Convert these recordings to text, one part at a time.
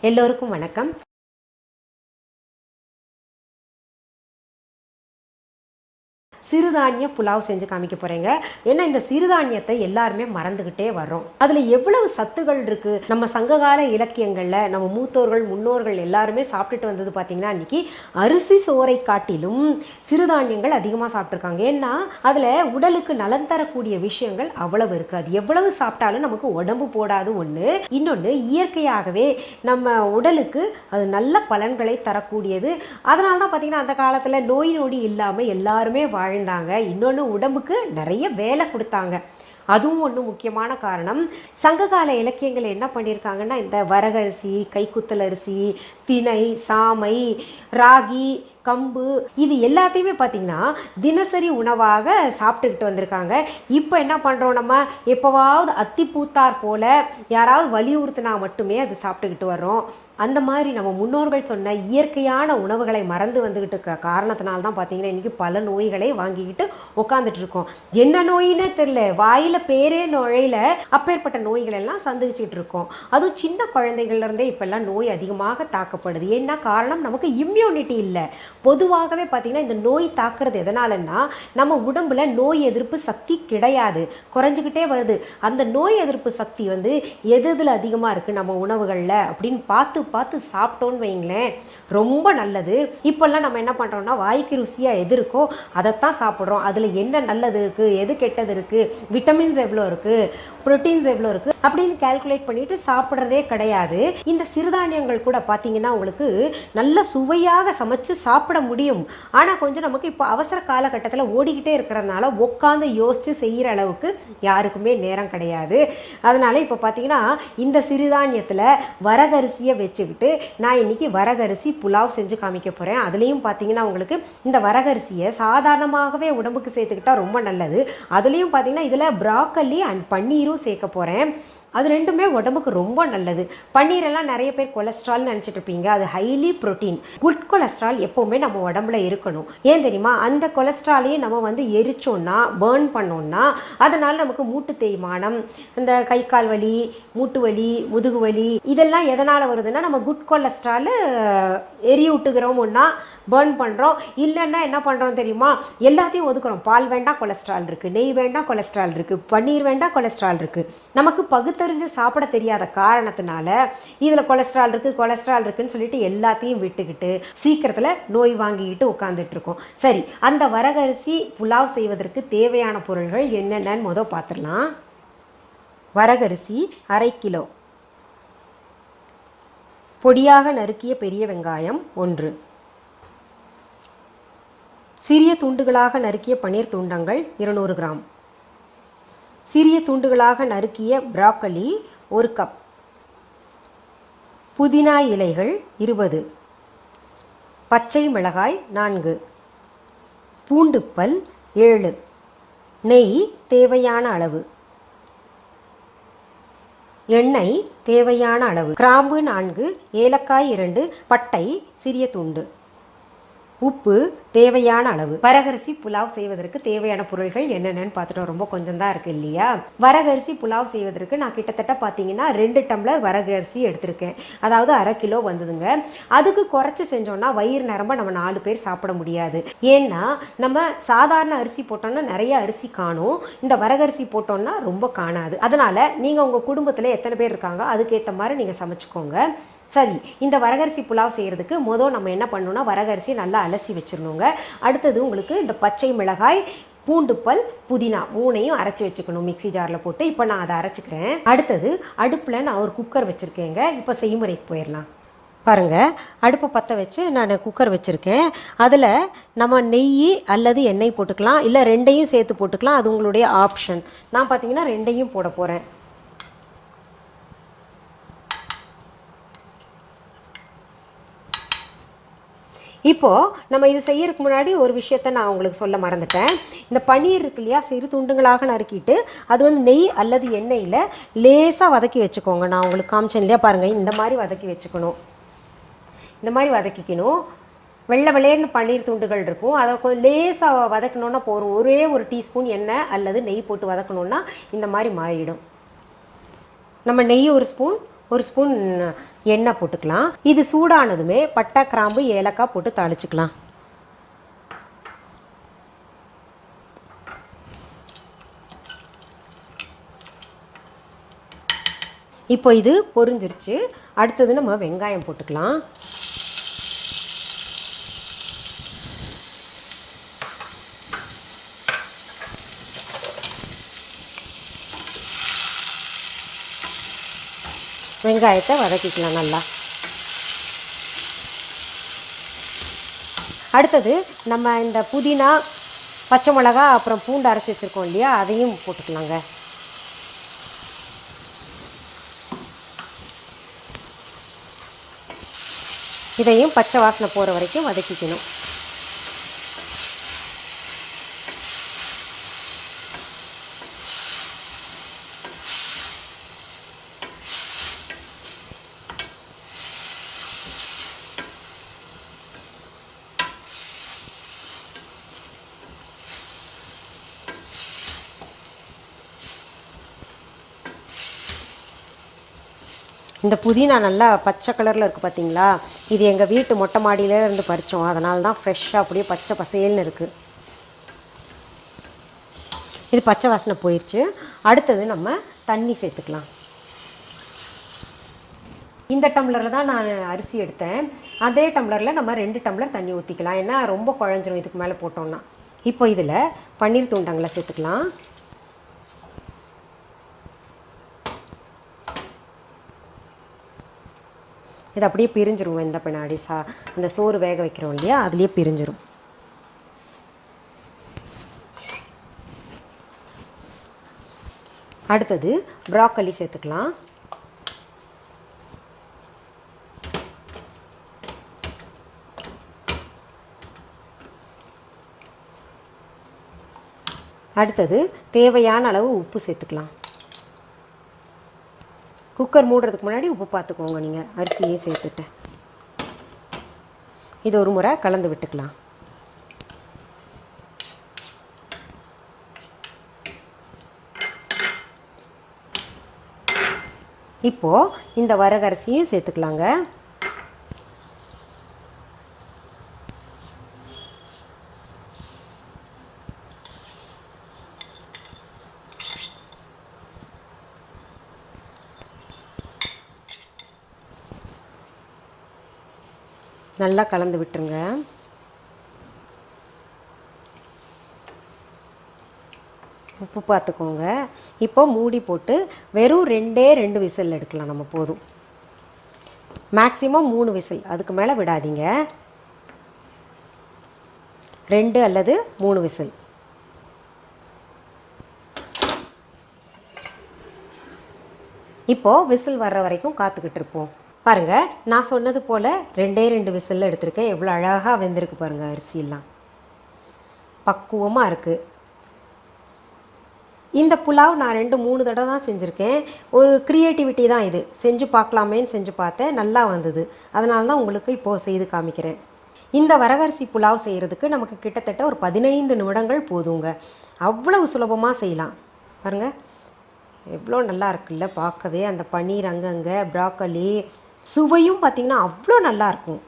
எல்லோருக்கும் வணக்கம். சிறுதானிய புலாவ் செஞ்சு காமிக்க போறேங்க. ஏன்னா இந்த சிறுதானியத்தை எல்லாருமே மறந்துகிட்டே வர்றோம். அதுல எவ்வளவு சத்துகள் இருக்கு. நம்ம சங்ககால இலக்கியங்கள்ல நம்ம மூத்தோர்கள் முன்னோர்கள் எல்லாருமே சாப்பிட்டுட்டு வந்தது பார்த்தீங்கன்னா, அன்னைக்கு அரிசி சோறை காட்டிலும் சிறுதானியங்கள் அதிகமாக சாப்பிட்ருக்காங்க. ஏன்னா அதுல உடலுக்கு நலன் தரக்கூடிய விஷயங்கள் அவ்வளவு இருக்கு. அது எவ்வளவு சாப்பிட்டாலும் நமக்கு உடம்பு போடாது ஒன்று. இன்னொன்று, இயற்கையாகவே நம்ம உடலுக்கு அது நல்ல பலன்களை தரக்கூடியது. அதனால தான் பார்த்தீங்கன்னா அந்த காலத்தில் நோய் நொடி இல்லாமல் எல்லாருமே வாழ்ந்தாங்க. இன்னொன்று, உடம்புக்கு நிறைய வேலை கொடுத்தாங்க. அதுவும் ஒன்று முக்கியமான காரணம். சங்ககால இலக்கியங்கள் என்ன பண்ணியிருக்காங்கன்னா, இந்த வரகரிசி, கைக்குத்தல் அரிசி, திணை, சாமை, ராகி, கம்பு இது எல்லாத்தையுமே பார்த்திங்கன்னா தினசரி உணவாக சாப்பிட்டுக்கிட்டு வந்திருக்காங்க. இப்போ என்ன பண்ணுறோம், நம்ம எப்போவாவது அத்திப்பூத்தார் போல் யாராவது வலியுறுத்தினா மட்டுமே அது சாப்பிட்டுக்கிட்டு வர்றோம். அந்த மாதிரி நம்ம முன்னோர்கள் சொன்ன இயற்கையான உணவுகளை மறந்து வந்துக்கிட்டு இருக்க காரணத்தினால்தான் தான் பார்த்திங்கன்னா இன்றைக்கி பல நோய்களை வாங்கிக்கிட்டு உட்காந்துட்டு இருக்கோம். என்ன நோயினே தெரியல, வாயில் பேரே நுழையில அப்பேற்பட்ட நோய்கள் எல்லாம் சந்திச்சுட்டு இருக்கோம். அதுவும் சின்ன குழந்தைகள்லேருந்தே இப்போல்லாம் நோய் அதிகமாக தாக்கப்படுது. என்ன காரணம், நமக்கு இம்யூனிட்டி இல்லை. பொதுவாகவே பார்த்திங்கன்னா இந்த நோய் தாக்குறது எதனாலன்னா, நம்ம உடம்புல நோய் எதிர்ப்பு சக்தி கிடையாது, குறைஞ்சிக்கிட்டே வருது. அந்த நோய் எதிர்ப்பு சக்தி எதில் அதிகமாக இருக்குது நம்ம உணவுகளில் அப்படின்னு பார்த்து சாப்பிட்டோன்னு வைங்களேன், ரொம்ப நல்லது. இப்போல்லாம் நம்ம என்ன பண்ணுறோம்னா, வாய்க்கு ருசியாக எது இருக்கோ அதைத்தான் சாப்பிட்றோம். அதில் என்ன நல்லது இருக்குது, எது கெட்டது இருக்குது, விட்டமின்ஸ் எவ்வளோ இருக்குது, ப்ரோட்டீன்ஸ் எவ்வளோ இருக்குது அப்படின்னு கால்குலேட் பண்ணிட்டு சாப்பிட்றதே கிடையாது. இந்த சிறுதானியங்கள் கூட பார்த்தீங்கன்னா உங்களுக்கு நல்ல சுவையாக சமைச்சு சாப்பிட முடியும். ஆனால் கொஞ்சம் நமக்கு இப்போ அவசர காலகட்டத்தில் ஓடிக்கிட்டே இருக்கிறதுனால உட்காந்து யோசித்து செய்கிற அளவுக்கு யாருக்குமே நேரம் கிடையாது. அதனால் இப்போ பார்த்தீங்கன்னா இந்த சிறுதானியத்தில் வரகரிசியை வச்சுக்கிட்டு நான் இன்றைக்கி வரகரிசி புலாவ் செஞ்சு காமிக்க போகிறேன். அதுலேயும் பார்த்தீங்கன்னா உங்களுக்கு இந்த வரகரிசியை சாதாரணமாகவே உடம்புக்கு சேர்த்துக்கிட்டால் ரொம்ப நல்லது. அதுலேயும் பார்த்தீங்கன்னா இதில் ப்ராக்கலி அண்ட் பன்னீரும் சேர்க்க போகிறேன். அது ரெண்டுமே உடம்புக்கு ரொம்ப நல்லது. பன்னீரெல்லாம் நிறைய பேர் கொலஸ்ட்ரால்னு நினச்சிட்டு இருப்பீங்க. அது ஹைலி ப்ரோட்டீன். குட் கொலஸ்ட்ரால் எப்போவுமே நம்ம உடம்புல இருக்கணும். ஏன் தெரியுமா, அந்த கொலஸ்ட்ராலையும் நம்ம எரிச்சோன்னா, பேர்ன் பண்ணோன்னா அதனால் நமக்கு மூட்டு தேய்மானம், இந்த கை கால் வலி, மூட்டு வலி, முதுகு வலி இதெல்லாம் எதனால் வருதுன்னா, நம்ம குட் கொலஸ்ட்ரால் எரியூட்டுகிறோம், ஒன்றா பேர்ன் பண்ணுறோம். இல்லைன்னா என்ன பண்ணுறோம் தெரியுமா, எல்லாத்தையும் ஒதுக்குறோம். பால் வேண்டாம் கொலஸ்ட்ரால் இருக்குது, நெய் வேண்டாம் கொலஸ்ட்ரால் இருக்குது, பன்னீர் வேண்டாம் கொலஸ்ட்ரால் இருக்குது. நமக்கு பகுத்தறிஞ்சு சாப்பிட தெரியாத காரணத்தினால இதில் கொலஸ்ட்ரால் இருக்குன்னு சொல்லிட்டு எல்லாத்தையும் விட்டுக்கிட்டு சீக்கிரத்தில் நோய் வாங்கிக்கிட்டு உட்காந்துட்டு இருக்கோம். சரி, அந்த வரகரிசி புலாவ் செய்வதற்கு தேவையான பொருள்கள் என்னென்னு முதல் பார்த்துடலாம். வரகரிசி 1/2 கிலோ, பொடியாக நறுக்கிய பெரிய வெங்காயம் 1, சிறிய துண்டுகளாக நறுக்கிய பன்னீர் துண்டங்கள் 200 கிராம், சிறிய துண்டுகளாக நறுக்கிய ப்ராக்கலி 1 கப், புதினா இலைகள் 20, பச்சை மிளகாய் 4, பூண்டுப்பல் 7, நெய் தேவையான அளவு, எண்ணெய் தேவையான அளவு, கிராம்பு 4, ஏலக்காய் 2, பட்டை சிறிய துண்டு, உப்பு தேவையான அளவு. வரகரிசி புலாவ் செய்வதற்கு தேவையான பொருள்கள் என்னென்னு பார்த்துட்டோம். ரொம்ப கொஞ்சம் தான் இருக்குது இல்லையா. வரகரிசி புலாவ் செய்வதற்கு நான் கிட்டத்தட்ட பார்த்தீங்கன்னா 2 டம்ளர் வரகரிசி எடுத்திருக்கேன். அதாவது 1/2 கிலோ வந்ததுங்க. அதுக்கு குறைச்சி செஞ்சோன்னா வயிறு நிரம்ப நம்ம 4 பேர் சாப்பிட முடியாது. ஏன்னா நம்ம சாதாரண அரிசி போட்டோம்னா நிறைய அரிசி காணும், இந்த வரகரிசி போட்டோம்னா ரொம்ப காணாது. அதனால் நீங்கள் உங்கள் குடும்பத்தில் எத்தனை பேர் இருக்காங்க அதுக்கேற்ற மாதிரி நீங்கள் சமைச்சிக்கோங்க. சரி, இந்த வரகரிசி புலாவ் செய்கிறதுக்கு முதல் நம்ம என்ன பண்ணணும்னா, வரகரிசி நல்லா அலசி வச்சிடணுங்க. அடுத்தது உங்களுக்கு இந்த பச்சை மிளகாய், பூண்டுப்பல், புதினா 3ஐயும் அரைச்சி வச்சுக்கணும் மிக்சி ஜாரில் போட்டு. இப்போ நான் அதை அரைச்சிக்கிறேன். அடுத்தது அடுப்பில் நான் ஒரு குக்கர் வச்சுருக்கேங்க. இப்போ செய்முறைக்கு போயிடலாம். பாருங்கள், அடுப்பை பற்ற வச்சு நான் குக்கர் வச்சுருக்கேன். அதில் நம்ம நெய் அல்லது எண்ணெய் போட்டுக்கலாம், இல்லை ரெண்டையும் சேர்த்து போட்டுக்கலாம். அது உங்களுடைய ஆப்ஷன். நான் பார்த்தீங்கன்னா 2ஐயும் போட போகிறேன். இப்போது நம்ம இது செய்யறதுக்கு முன்னாடி ஒரு விஷயத்த நான் உங்களுக்கு சொல்ல மறந்துட்டேன். இந்த பன்னீர் இருக்கு இல்லையா, சிறு துண்டுகளாக நறுக்கிட்டு அது நெய் அல்லது எண்ணெயில் லேசாக வதக்கி வச்சுக்கோங்க. நான் உங்களுக்கு காமிச்சேன் இல்லையா, பாருங்கள், இந்த மாதிரி வதக்கி வச்சுக்கணும். இந்த மாதிரி வதக்கிக்கணும். வெள்ளை வெள்ளையர்னு பன்னீர் துண்டுகள் இருக்கும், அதை கொஞ்சம் லேசாக வதக்கணுன்னா போகிறோம். ஒரே ஒரு டீஸ்பூன் எண்ணெய் அல்லது நெய் போட்டு வதக்கணுன்னா இந்த மாதிரி மாறிடும். நம்ம நெய் 1 ஸ்பூன், 1 ஸ்பூன் எண்ணெய் போட்டுக்கலாம். இது சூடானதுமே பட்டை, கிராம்பு, ஏலக்காய் போட்டு தாளிச்சுக்கலாம். இப்போ இது பொரிஞ்சிருச்சு. அடுத்தது நம்ம வெங்காயம் போட்டுக்கலாம். வெங்காயத்தை வதக்கிக்கலாம் நல்லா. அடுத்தது நம்ம இந்த புதினா, பச்சை மிளகா, அப்புறம் பூண்டு அரைச்சி வச்சுருக்கோம் இல்லையா, அதையும் போட்டுக்கலாங்க. இதையும் பச்சை வாசனை போகிற வரைக்கும் வதக்கிக்கணும். இந்த புதினா நல்லா பச்சை கலரில் இருக்குது பார்த்தீங்களா? இது எங்கள் வீட்டு மொட்டை மாடியிலே இருந்து பறித்தோம். அதனால தான் ஃப்ரெஷ்ஷாக அப்படியே பச்சை பசேல்னு இருக்குது. இது பச்சை வாசனை போயிடுச்சு. அடுத்தது நம்ம தண்ணி சேர்த்துக்கலாம். இந்த டம்ளரில் தான் நான் அரிசி எடுத்தேன். அதே டம்ளரில் நம்ம 2 டம்ளர் தண்ணி ஊற்றிக்கலாம். ஏன்னா ரொம்ப குழஞ்சிரும் இதுக்கு மேலே போட்டோம்னா. இப்போ இதில் பன்னீர் துண்டங்களை சேர்த்துக்கலாம். இது அப்படியே பிரிஞ்சிரும். வெந்த பின்னாடி அந்த சோறு வேக வைக்கிறோம் இல்லையா, அதுலேயே பிரிஞ்சிரும். அடுத்தது ப்ராக்கோலி சேர்த்துக்கலாம். அடுத்தது தேவையான அளவு உப்பு சேர்த்துக்கலாம். குக்கர் மூடுறதுக்கு முன்னாடி உப்பு பார்த்துக்கோங்க நீங்கள், அரிசியே சேர்த்துட்டு. இது ஒரு முறை கலந்து விட்டுக்கலாம். இப்போது இந்த வரகரிசியும் சேர்த்துக்கலாங்க. நல்லா கலந்து விட்டுருங்க. உப்பு பார்த்துக்கோங்க. இப்போ மூடி போட்டு வெறும் 2 விசில் எடுக்கலாம். நம்ம போதும். மேக்ஸிமம் 3 விசில், அதுக்கு மேலே விடாதீங்க. 2 அல்லது 3 விசில். இப்போது விசில் வர்ற வரைக்கும் காத்துக்கிட்டு இருப்போம். பாருங்கள், நான் சொன்னது போல் 2 விசிலில் எடுத்திருக்கேன். எவ்வளோ அழகாக வெந்திருக்கு பாருங்கள். அரிசியெல்லாம் பக்குவமாக இருக்குது. இந்த புலாவ் நான் 2-3 தடவை தான் செஞ்சுருக்கேன். ஒரு க்ரியேட்டிவிட்டி தான் இது. செஞ்சு பார்க்கலாமேன்னு செஞ்சு பார்த்தேன், நல்லா வந்தது. அதனால தான் உங்களுக்கு இப்போது செய்து காமிக்கிறேன். இந்த வரகரிசி புலாவ் செய்கிறதுக்கு நமக்கு கிட்டத்தட்ட ஒரு 15 நிமிடங்கள் போதுங்க. அவ்வளவு சுலபமாக செய்யலாம். பாருங்கள், எவ்வளோ நல்லா இருக்குல்ல பார்க்கவே. அந்த பன்னீர் அங்கங்கே, ப்ராக்கோலி, சுவையும் பார்த்திங்கன்னா அவ்வளோ நல்லாயிருக்கும்.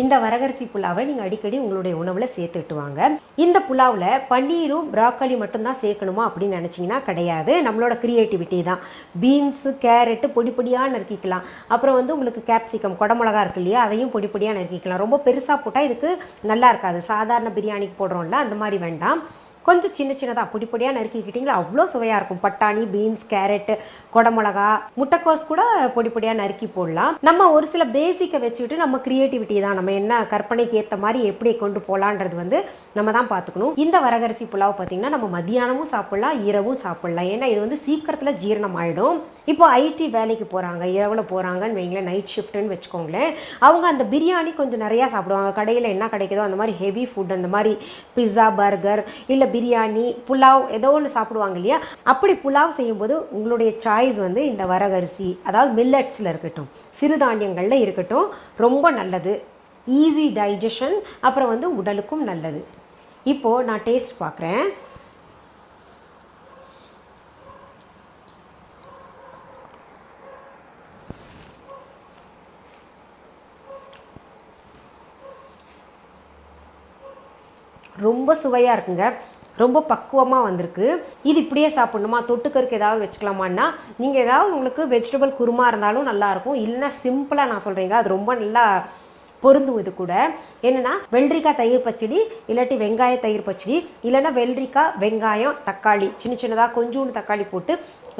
இந்த வரகரிசி புலாவை நீங்கள் அடிக்கடி உங்களுடைய உணவில் சேர்த்துட்டு வாங்க. இந்த புலாவில் பன்னீரும் ப்ராக்கோலி மட்டும்தான் சேர்க்கணுமா அப்படின்னு நினச்சிங்கன்னா கிடையாது. நம்மளோட க்ரியேட்டிவிட்டி தான். பீன்ஸு, கேரட்டு பொடி பொடியாக நறுக்கிக்கலாம். அப்புறம் உங்களுக்கு கேப்சிகம், குடமிளகா இருக்கு இல்லையா, அதையும் பொடி பொடியாக நறுக்கிக்கலாம். ரொம்ப பெருசாக போட்டால் இதுக்கு நல்லா இருக்காது. சாதாரண பிரியாணிக்கு போடுறோம்ல, அந்த மாதிரி வேண்டாம். கொஞ்சம் சின்ன சின்னதாக பொடி பொடியாக நறுக்கிக்கிட்டிங்களா அவ்வளோ சுவையாக இருக்கும். பட்டாணி, பீன்ஸ், கேரட்டு, குடமிளகா, முட்டைக்கோஸ் கூட பொடி பொடியாக நறுக்கி போடலாம். நம்ம ஒரு சில பேசிக்கை வச்சுக்கிட்டு நம்ம க்ரியேட்டிவிட்டி தான், நம்ம என்ன கற்பனைக்கு ஏற்ற மாதிரி எப்படி கொண்டு போகலான்றது நம்ம தான் பார்த்துக்கணும். இந்த வரகரிசி புலாவ் பார்த்திங்கன்னா நம்ம மதியானமும் சாப்பிட்லாம், இரவும் சாப்பிட்லாம். ஏன்னா இது சீக்கிரத்தில் ஜீரணம் ஆகிடும். இப்போ ஐடி வேலைக்கு போகிறாங்க, இரவில் போகிறாங்கன்னு வைங்களேன், நைட் ஷிஃப்ட்டுன்னு வச்சுக்கோங்களேன். அவங்க அந்த பிரியாணி கொஞ்சம் நிறையா சாப்பிடுவாங்க. கடையில் என்ன கிடைக்குதோ அந்த மாதிரி ஹெவி ஃபுட், அந்த மாதிரி பிஸா, பர்கர், இல்லை பிரியாணி, புலாவ் ஏதோ ஒன்று சாப்பிடுவாங்க இல்லையா. அப்படி புலாவ் செய்யும்போது உங்களுடைய சாய்ஸ் இந்த வரகரிசி, அதாவது மில்லட்ஸில் இருக்கட்டும், சிறுதானியங்களில் இருக்கட்டும், ரொம்ப நல்லது. ஈஸி டைஜஷன், அப்புறம் உடலுக்கும் நல்லது. இப்போது நான் டேஸ்ட் பார்க்குறேன். ரொம்ப சுவையாக இருக்குங்க, ரொம்ப பக்குவமாக வந்திருக்கு. இது இப்படியே சாப்பிட்ணுமா, தொட்டுக்கருக்கு ஏதாவது வச்சுக்கலாமான்னா, நீங்கள் ஏதாவது உங்களுக்கு வெஜிடபிள் குருமா இருந்தாலும் நல்லாயிருக்கும். இல்லைன்னா சிம்பிளாக நான் சொல்கிறேங்க, அது ரொம்ப நல்லா பொருந்தும். இது கூட என்னென்னா வெள்ளரிக்காய் தயிர் பச்சடி, இல்லாட்டி வெங்காய தயிர் பச்சடி, இல்லைன்னா வெள்ளரிக்காய் வெங்காயம் தக்காளி சின்ன சின்னதாக கொஞ்சோண்டு தக்காளி போட்டு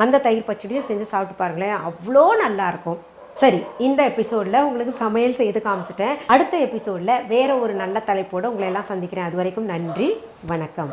அந்த தயிர் பச்சடியும் செஞ்சு சாப்பிட்டு பாருங்களேன், அவ்வளோ நல்லாயிருக்கும். சரி, இந்த எபிசோடில் உங்களுக்கு சமையல் செய்து காமிச்சிட்டேன். அடுத்த எபிசோடில் வேற ஒரு நல்ல தலைப்போடு உங்களை எல்லாம் சந்திக்கிறேன். அது வரைக்கும் நன்றி, வணக்கம்.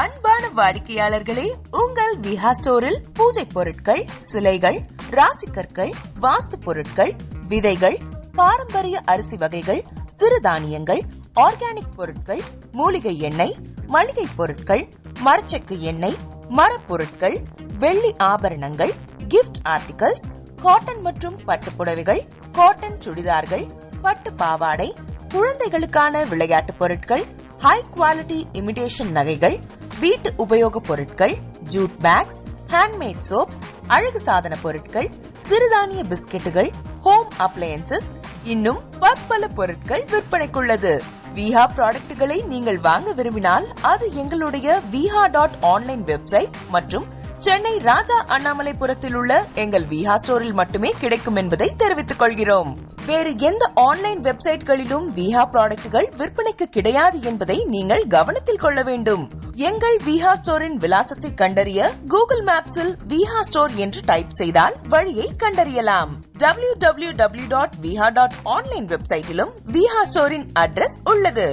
அன்பான வாடிக்கையாளர்களே, உங்கள் விஹா ஸ்டோரில் பூஜை பொருட்கள், சிலைகள், ராசிக்கற்கள், வாஸ்து பொருட்கள், விதைகள், பாரம்பரிய அரிசி வகைகள், சிறுதானியங்கள், ஆர்கானிக் பொருட்கள், மூலிகை எண்ணெய், மளிகை பொருட்கள், மரச்செக்கு எண்ணெய், மரப்பொருட்கள், வெள்ளி ஆபரணங்கள், கிஃப்ட் ஆர்டிகல்ஸ், காட்டன் மற்றும் பட்டு புடவைகள், காட்டன் சுடிதார்கள், பட்டு பாவாடை, குழந்தைகளுக்கான விளையாட்டு பொருட்கள், ஹை குவாலிட்டி இமிடேஷன் நகைகள், வீட்டு உபயோக பொருட்கள், ஜூட் பேக்ஸ், ஹேண்ட்மேட் சோப்ஸ், அழகு சாதன பொருட்கள், சிறுதானிய பிஸ்கெட்டுகள், ஹோம் அப்ளையன்சஸ், இன்னும் பற்பல பொருட்கள் விற்பனைக்குள்ளது. விஹா ப்ராடக்ட்களை நீங்கள் வாங்க விரும்பினால் அது எங்களுடைய viha.online வெப்சைட் மற்றும் சென்னை ராஜா அண்ணாமலைபுரத்தில் உள்ள எங்கள் விஹா ஸ்டோரில் மட்டுமே கிடைக்கும் என்பதை தெரிவித்துக் கொள்கிறோம். வேறு எந்த ஆன்லைன் வெப்சைட்களிலும் விஹா ப்ராடக்ட்கள் விற்பனைக்கு கிடையாது என்பதை நீங்கள் கவனத்தில் கொள்ள வேண்டும். எங்கள் விஹா ஸ்டோரின் விலாசத்தை கண்டறிய கூகுள் மேப்ஸில் விஹா ஸ்டோர் என்று டைப் செய்தால் வழியை கண்டறியலாம். www.viha.online வெப்சைட்டிலும் விஹா ஸ்டோரின் அட்ரஸ் உள்ளது.